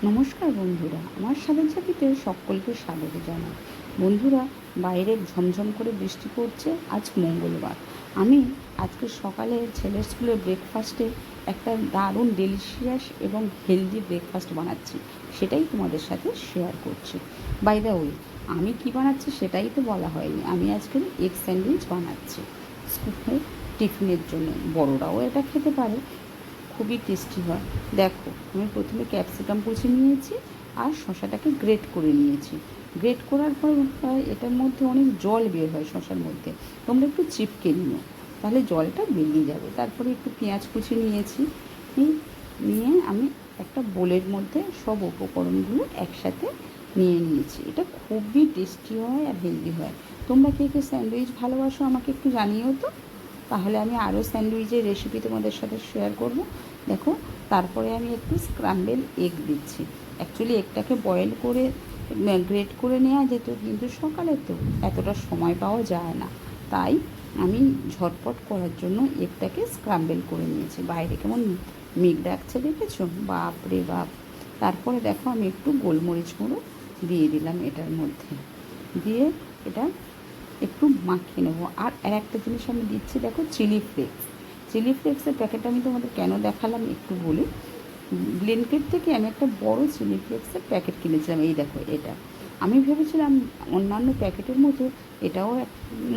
নমস্কার বন্ধুরা, আমার স্বাদের ঝাঁপিতে সকলকে স্বাগত জানাই। বন্ধুরা, বাইরে ঝমঝম করে বৃষ্টি পড়ছে। আজ মঙ্গলবার। আমি আজকে সকালে ছেলের স্কুলে ব্রেকফাস্টে একটা দারুণ ডেলিশিয়াস এবং হেলদি ব্রেকফাস্ট বানাচ্ছি, সেটাই তোমাদের সাথে শেয়ার করছি। বাই দ্য ওয়ে, আমি কি বানাচ্ছি সেটাই তো বলা হয়নি। আমি আজকে এগ স্যান্ডউইচ বানাচ্ছি স্কুলে টিফিনের জন্য। বড়রাও এটা খেতে পারে, খুবই টেস্টি হয়। দেখো, আমি প্রথমে ক্যাপসিকাম কুচি নিয়েছি আর শসাটাকে গ্রেট করে নিয়েছি। গ্রেট করার পর এটার মধ্যে অনেক জল বের হয় শসার মধ্যে, তোমরা একটু চিপকে নিও, তাহলে জলটা বেরিয়ে যাবে। তারপরে একটু পেঁয়াজ কুচি নিয়েছি, নিয়ে আমি একটা বোলের মধ্যে সব উপকরণগুলো একসাথে নিয়ে নিয়েছি। এটা খুবই টেস্টি হয় আর হেলদি হয়। তোমরা কে কে স্যান্ডউইচ ভালোবাসো আমাকে একটু জানিও তো, তাহলে আমি আরও স্যান্ডউইচের রেসিপি তোমাদের সাথে শেয়ার করব। দেখো, তারপরে আমি একটু স্ক্রাম্বেল এগ দিচ্ছি। অ্যাকচুয়ালি এগটাকে বয়েল করে গ্রেট করে নেওয়া যেত, কিন্তু সকালে তো এতটা সময় পাওয়া যায় না, তাই আমি ঝটপট করার জন্য এগটাকে স্ক্রাম্বেল করে নিয়েছি। বাইরে কেমন মেঘ ডাকছে দেখেছো? বাপ রে বাপ। তারপরে দেখো, আমি একটু গোলমরিচ গুঁড়ো দিয়ে দিলাম এটার মধ্যে, দিয়ে এটা একটু মাখিয়ে নেবো। আর একটা জিনিস আমি দিচ্ছি, দেখো, চিলি ফ্লেক্স। চিলি ফ্লেক্সের প্যাকেটটা আমি তোমাদের কেন দেখালাম একটু বলি। ব্লিঙ্কিট থেকে আমি একটা বড় চিলি ফ্লেক্সের প্যাকেট কিনেছিলাম। এই দেখো, এটা আমি ভেবেছিলাম অন্যান্য প্যাকেটের মতো এটাও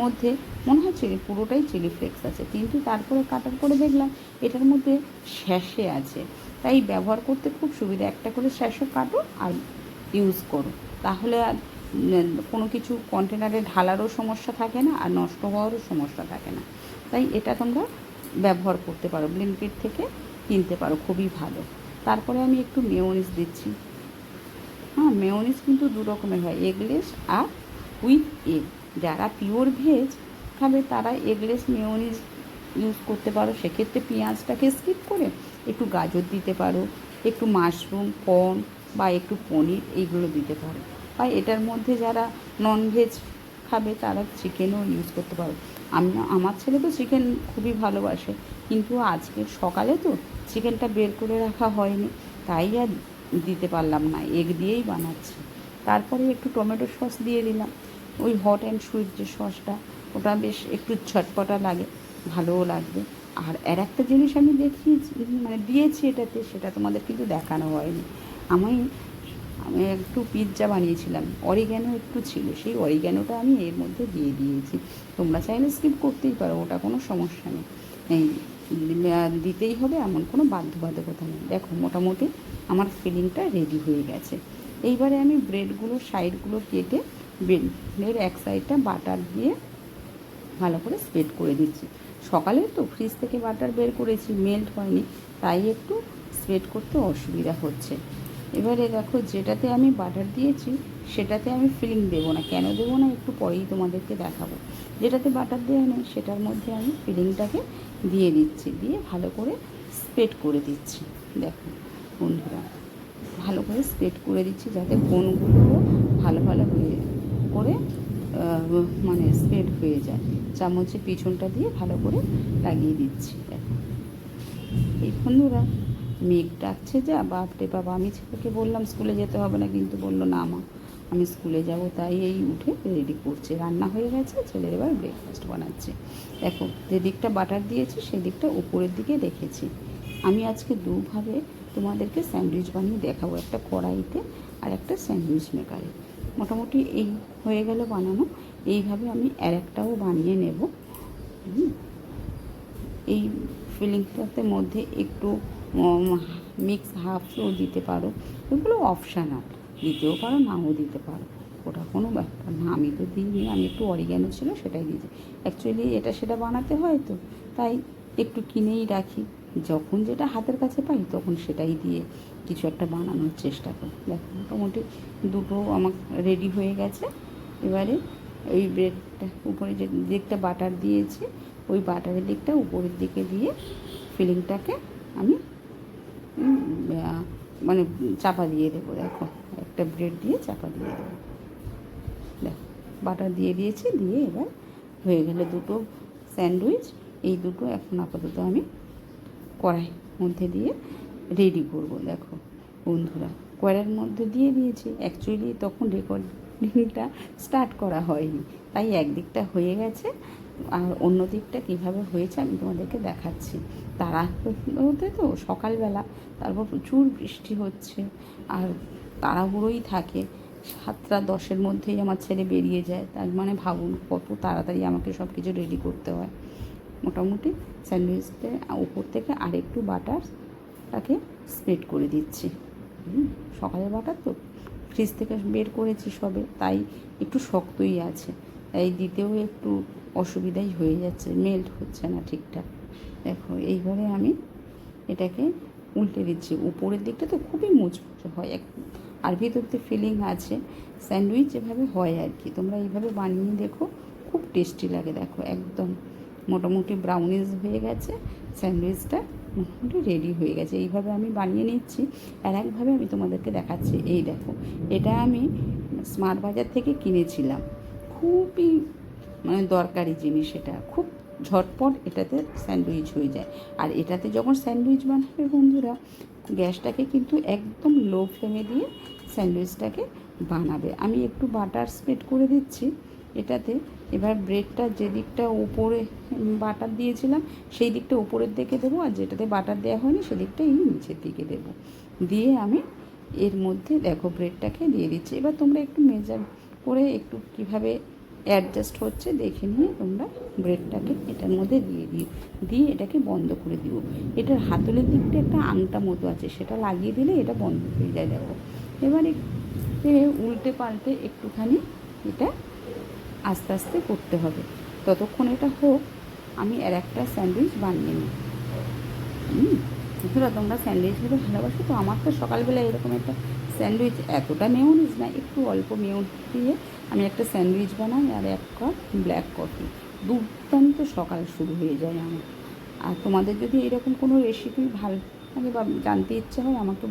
মধ্যে মনে হয় পুরোটাই চিলি ফ্লেক্স আছে, কিন্তু তারপরে কাটার পরে দেখলাম এটার মধ্যে স্যাশে আছে। তাই ব্যবহার করতে খুব সুবিধা। একটা করে স্যাশে কাটো আর ইউজ করো, তাহলে আর কোনো কিছু কন্টেনারে ঢালারও সমস্যা থাকে না আর নষ্ট হওয়ারও সমস্যা থাকে না। তাই এটা তোমরা ব্যবহার করতে পারো, ব্লিঙ্কিট থেকে কিনতে পারো, খুবই ভালো। তারপরে আমি একটু মেয়োনিজ দিচ্ছি। হ্যাঁ, মেয়োনিজ কিন্তু দু রকমের হয়, এগলেস আর উইথ এগ। যারা পিওর ভেজ খাবে তারা এগলেস মেয়োনিজ ইউজ করতে পারো। সেক্ষেত্রে পেঁয়াজটাকে স্কিপ করে একটু গাজর দিতে পারো, একটু মাশরুম, কর্ন বা একটু পনির এইগুলো দিতে পারো। বা এটার মধ্যে যারা ননভেজ খাবে তারা চিকেনও ইউজ করতে পারো। আমার ছেলে তো চিকেন খুবই ভালোবাসে, কিন্তু আজকে সকালে তো চিকেনটা বের করে রাখা হয়নি, তাই আর দিতে পারলাম না, এগ দিয়েই বানাচ্ছি। তারপরে একটু টমেটো সস দিয়ে দিলাম, ওই হট অ্যান্ড সুইট যে সসটা, ওটা বেশ একটু চটপটা লাগে, ভালোও লাগবে। আর একটা জিনিস আমি দেখিয়েছি, মানে দিয়েছি এটাতে, সেটা তোমাদের কিন্তু দেখানো হয়নি। আমি আমি একটু পিৎজা বানিয়েছিলাম, অরিগ্যানো একটু ছিল, সেই অরিগ্যানোটা আমি এর মধ্যে দিয়ে দিয়েছি। তোমরা চাইলে স্কিপ করতেই পারো, ওটা কোনো সমস্যা নেই। এই দিতেই হবে এমন কোনো বাধ্যবাধকতা নেই। দেখো, মোটামুটি আমার ফিলিংটা রেডি হয়ে গেছে। এইবারে আমি ব্রেডগুলো সাইডগুলো কেটে ব্রেডের এক সাইডটা বাটার দিয়ে ভালো করে স্প্রেড করে দিচ্ছি। সকালে তো ফ্রিজ থেকে বাটার বের করেছি, মেল্ট হয়নি, তাই একটু স্প্রেড করতে অসুবিধা হচ্ছে। এবারে দেখো, যেটাতে আমি বাটার দিয়েছি সেটাতে আমি ফিলিং দেবো না। কেন দেবো না একটু পরেই তোমাদেরকে দেখাবো। যেটাতে বাটার দেওয়া নেই সেটার মধ্যে আমি ফিলিংটাকে দিয়ে দিচ্ছি, দিয়ে ভালো করে স্প্রেড করে দিচ্ছি। দেখো বন্ধুরা, ভালো করে স্প্রেড করে দিচ্ছি যাতে কোণগুলোও ভালো ভালো হয়ে করে মানে স্প্রেড হয়ে যায়। চামচের পিছনটা দিয়ে ভালো করে লাগিয়ে দিচ্ছি। দেখো এই বন্ধুরা, মেঘ ডাকছে যা, বাপরে বাবা। আমি ছেলেকে বললাম স্কুলে যেতে হবে না, কিন্তু বললো না মা, আমি স্কুলে যাব। তাই এই উঠে রেডি করছে, রান্না হয়ে গেছে, ছেলের এবার ব্রেকফাস্ট বানাচ্ছে। দেখো, যে দিকটা বাটার দিয়েছি সেই দিকটা উপরের দিকে রেখেছি। আমি আজকে দুভাবে তোমাদেরকে স্যান্ডউইচ বানিয়ে দেখাবো, একটা কড়াইতে আর একটা স্যান্ডউইচ মেকারে। মোটামুটি এই হয়ে গেল বানানো। এইভাবে আমি আর একটাও বানিয়ে নেব। এই ফিলিংটাতে মধ্যে একটু মিক্স হাফও দিতে পারো, এগুলো অপশানাল, দিতেও পারো নাও দিতে পারো, ওটা কোনো ব্যাপার না। আমি তো দিইনি, আমি একটু অরিগ্যানো ছিল সেটাই দিয়েছি। অ্যাকচুয়ালি এটা সেটা বানাতে হয় তো, তাই একটু কিনেই রাখি। যখন যেটা হাতের কাছে পাই তখন সেটাই দিয়ে কিছু একটা বানানোর চেষ্টা করি। দেখো, মোটামুটি দুটো আমার রেডি হয়ে গেছে। এবারে ওই ব্রেডটা উপরে যে দিকটা বাটার দিয়েছি, ওই বাটারের দিকটা উপরের দিকে দিয়ে ফিলিংটাকে আমি মানে চাপা দিয়ে দেবো। দেখো, একটা ব্রেড দিয়ে চাপা দিয়ে দেবো। দেখো, বাটার দিয়ে দিয়েছি, দিয়ে এবার হয়ে গেলে দুটো স্যান্ডউইচ। এই দুটো এখন আপাতত আমি কড়াই মধ্যে দিয়ে রেডি করব। দেখো বন্ধুরা, কড়াইয়ের মধ্যে দিয়ে দিয়েছি। অ্যাকচুয়ালি তখন রেকর্ডিংটা স্টার্ট করা হয়নি, তাই একদিকটা হয়ে গেছে, আর অন্য দিকটা কীভাবে হয়েছে আমি তোমাদেরকে দেখাচ্ছি। তারা হতে তো সকালবেলা, তারপর প্রচুর বৃষ্টি হচ্ছে, আর তাড়াহুড়োই থাকে। 7টা 10-এর মধ্যেই আমার ছেলে বেরিয়ে যায়, তার মানে ভাবুন কত তাড়াতাড়ি আমাকে সব কিছু রেডি করতে হয়। মোটামুটি স্যান্ডউইচটা উপর থেকে আরেকটু বাটারটাকে স্প্রেড করে দিচ্ছি। সকালের বাটার তো ফ্রিজ থেকে বের করেছি সবে, তাই একটু শক্তই আছে, তাই দিতেও একটু অসুবিধাই হয়ে যাচ্ছে, মেল্ট হচ্ছে না ঠিকঠাক। দেখো এইবারে আমি এটাকে উল্টে দিচ্ছি। উপরের দিকটা তো খুবই মুচমুচে হয় আর ভিতরতে ফিলিং আছে। স্যান্ডউইচ যেভাবে হয় আর কি, তোমরা এইভাবে বানিয়ে দেখো, খুব টেস্টি লাগে। দেখো একদম মোটামুটি ব্রাউনিশ হয়ে গেছে, স্যান্ডউইচটা মোটামুটি রেডি হয়ে গেছে। এইভাবে আমি বানিয়ে নিচ্ছি। আর একভাবে আমি তোমাদেরকে দেখাচ্ছি। এই দেখো, এটা আমি স্মার্ট বাজার থেকে কিনেছিলাম, খুবই মানে দরকারি জিনিস। এটা খুব ঝটপট এটাতে স্যান্ডউইচ হয়ে যায়। আর এটাতে যখন স্যান্ডউইচ বানাবে বন্ধুরা, গ্যাসটাকে কিন্তু একদম লো ফ্লেমে দিয়ে স্যান্ডউইচটাকে বানাবে। আমি একটু বাটার স্প্রেড করে দিচ্ছি এটাতে। এবার ব্রেডটা যে দিকটা উপরে বাটার দিয়েছিলাম সেই দিকটা উপরের দিকে দেবো, আর যেটাতে বাটার দেওয়া হয়নি সেদিকটা এই নিচের দিকে দেবো। দিয়ে আমি এর মধ্যে দেখো ব্রেডটাকে দিয়ে দিচ্ছি। এবার তোমরা একটু মেজার করে একটু কীভাবে অ্যাডজাস্ট হচ্ছে দেখে নিয়ে তোমরা ব্রেডটাকে এটার মধ্যে দিয়ে এটাকে বন্ধ করে দিব। এটার হাতলের দিকটা একটা আংটা মতো আছে, সেটা লাগিয়ে দিলে এটা বন্ধ হয়ে যায়। দেখো এবারে উল্টে পাল্টে একটুখানি এটা আস্তে আস্তে করতে হবে। ততক্ষণ এটা হোক, আমি আর একটা স্যান্ডউইচ বানিয়ে নিই। বন্ধুরা, তোমরা স্যান্ডউইচ খেতে ভালোবাসো তো? আমার তো সকালবেলা এরকম একটা স্যান্ডউইচ, এতটা মেয়োনিজ না, একটু অল্প মেয়োনিজ দিয়ে আমি একটা স্যান্ডউইচ বানাই, আর 1 কাপ ব্ল্যাক কফি। দুর্দান্ত সকাল শুরু হয়ে যায় আমার। আর তোমাদের যদি এরকম কোনো রেসিপি ভালো লাগে বা জানতে ইচ্ছে হয়, আমাকে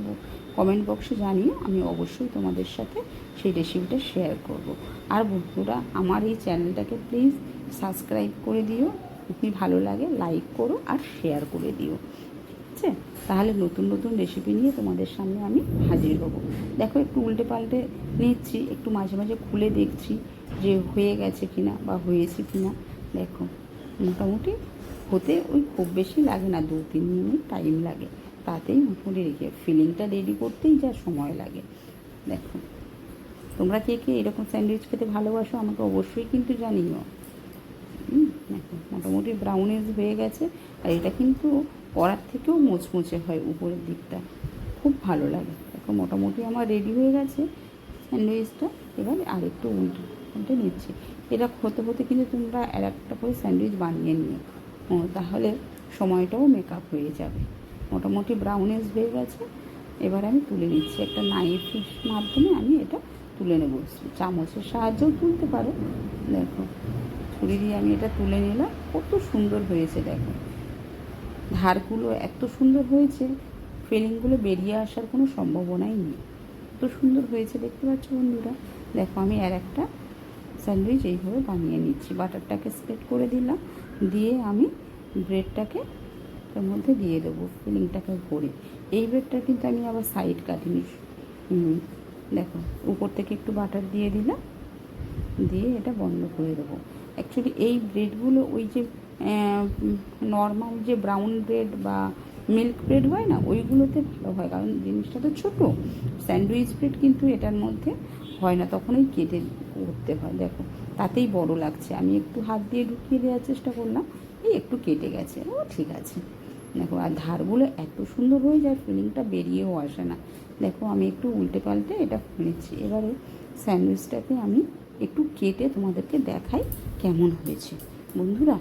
কমেন্ট বক্সে জানিও, আমি অবশ্যই তোমাদের সাথে সেই রেসিপিটা শেয়ার করব। আর বন্ধুরা, আমার এই চ্যানেলটাকে প্লিজ সাবস্ক্রাইব করে দিও, যদি ভালো লাগে লাইক করো আর শেয়ার করে দিও, ঠিক আছে? তাহলে নতুন নতুন রেসিপি নিয়ে তোমাদের সামনে আমি হাজির হব। দেখো একটু উল্টে পাল্টে নিচ্ছি, একটু মাঝে মাঝে খুলে দেখছি যে হয়ে গেছে কিনা বা হয়েছে কিনা। দেখো মোটামুটি হতে ওই খুব বেশি লাগে না, 2-3 মিনিট টাইম লাগে, তাতেই মোটামুটি রেখে ফিলিংটা রেডি করতেই যা সময় লাগে। দেখো তোমরা কে কে এরকম স্যান্ডউইচ খেতে ভালোবাসো আমাকে অবশ্যই কিন্তু জানিও। দেখো মোটামুটি ব্রাউনিশ হয়ে গেছে, আর এটা কিন্তু কড়ার থেকেও মুচমুচে হয় উপরের দিকটা, খুব ভালো লাগে। দেখো মোটামুটি আমার রেডি হয়ে গেছে স্যান্ডউইচটা। এবার আরেকটু উল্টে নিচ্ছি। এটা হতে হতে কিন্তু তোমরা আর একটা করে স্যান্ডউইচ বানিয়ে নিও, তাহলে সময়টাও মেকআপ হয়ে যাবে। মোটামুটি ব্রাউনিশ হয়ে গেছে, এবার আমি তুলে নিচ্ছি। একটা নাইফের মাধ্যমে আমি এটা তুলে নেব, চামচের সাহায্যেও তুলতে পারো। দেখো ছুরি দিয়ে আমি এটা তুলে নিলাম, কত সুন্দর হয়েছে। দেখো ধারগুলো এত সুন্দর হয়েছে, ফিলিংগুলো বেরিয়ে আসার কোনো সম্ভাবনাই নেই, এত সুন্দর হয়েছে, দেখতে পাচ্ছ বন্ধুরা? দেখো আমি আর একটা স্যান্ডউইচ এইভাবে বানিয়ে নিচ্ছি। বাটারটাকে স্প্রেড করে দিলাম, দিয়ে আমি ব্রেডটাকে তার মধ্যে দিয়ে দেবো, ফিলিংটাকে ভরে। এই ব্রেডটা কিন্তু আমি আবার সাইড কাটিনি। দেখো উপর থেকে একটু বাটার দিয়ে দিলাম, দিয়ে এটা বন্ধ করে দেবো। অ্যাকচুয়ালি এই ব্রেডগুলো ওই যে নর্মাল যে ব্রাউন ব্রেড বা মিল্ক ব্রেড হয় না, ওইগুলোতে ভালো হয়, কারণ জিনিসটা তো ছোটো। স্যান্ডউইচ ব্রেড কিন্তু এটার মধ্যে হয় না, তখনই কেটে করতে হয়। দেখো তাতেই বড় লাগছে, আমি একটু হাত দিয়ে ঢুকিয়ে দেওয়ার চেষ্টা করলাম, এই একটু কেটে গেছে, ও ঠিক আছে। দেখো আর ধারগুলো এত সুন্দর হয়ে যায়, ফিলিংটা বেরিয়েও আসে না। দেখো আমি একটু উল্টে পাল্টে এটা নিচ্ছি। এবারে স্যান্ডউইচটাকে আমি একটু কেটে তোমাদেরকে দেখাই কেমন হয়েছে। বন্ধুরা,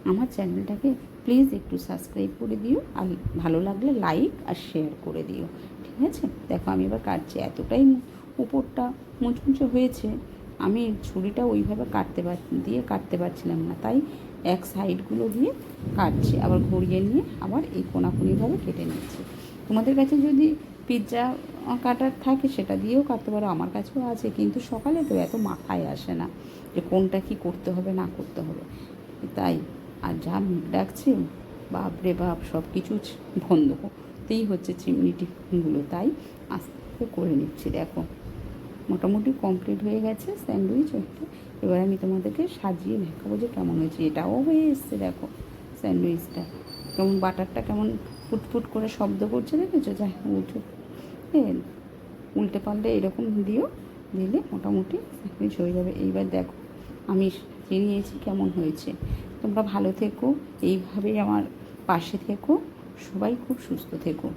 আমার চ্যানেলটাকে প্লিজ একটু সাবস্ক্রাইব করে দিও, আর ভালো লাগলে লাইক আর শেয়ার করে দিও, ঠিক আছে? দেখো আমি এবার কাটছি, এতটাই উপরটা মুচমুচে হয়েছে, আমি ছুরিটা ওইভাবে কাটতে পারছিলাম না, তাই এক সাইডগুলো দিয়ে কাটছি, আবার ঘুরিয়ে নিয়ে আবার এই কোনাকুনিভাবে কেটে নিচ্ছি। তোমাদের কাছে যদি পিৎজা কাটার থাকে সেটা দিয়েও কাটতে পারো, আমার কাছেও আছে, কিন্তু সকালে তো এত মাথায় আসে না যে কোনটা কি করতে হবে না করতে হবে, তাই। আর যা মুখ ডাকছে, বাপরে বাপ, সব কিছু বন্ধ করতেই হচ্ছে চিমনিটিগুলো, তাই করে নিচ্ছি। দেখো মোটামুটি কমপ্লিট হয়ে গেছে স্যান্ডউইচ একটা। এবার আমি তোমাদেরকে সাজিয়ে দেখাবো যে কেমন হয়েছে। এটাও হয়ে এসছে দেখো স্যান্ডউইচটা, কেমন বাটারটা কেমন ফুটফুট করে শব্দ করছে, দেখেছো? যাই উঠে উল্টে পাল্টে এরকম দিও, দিলে মোটামুটি স্যান্ডউইচ হয়ে যাবে। এইবার দেখো আমি সাজিয়ে নিয়েছি, কেমন হয়েছে। তোমরা ভালো থেকো, এইভাবেই আমার পাশে থেকো, সবাই খুব সুস্থ থেকো।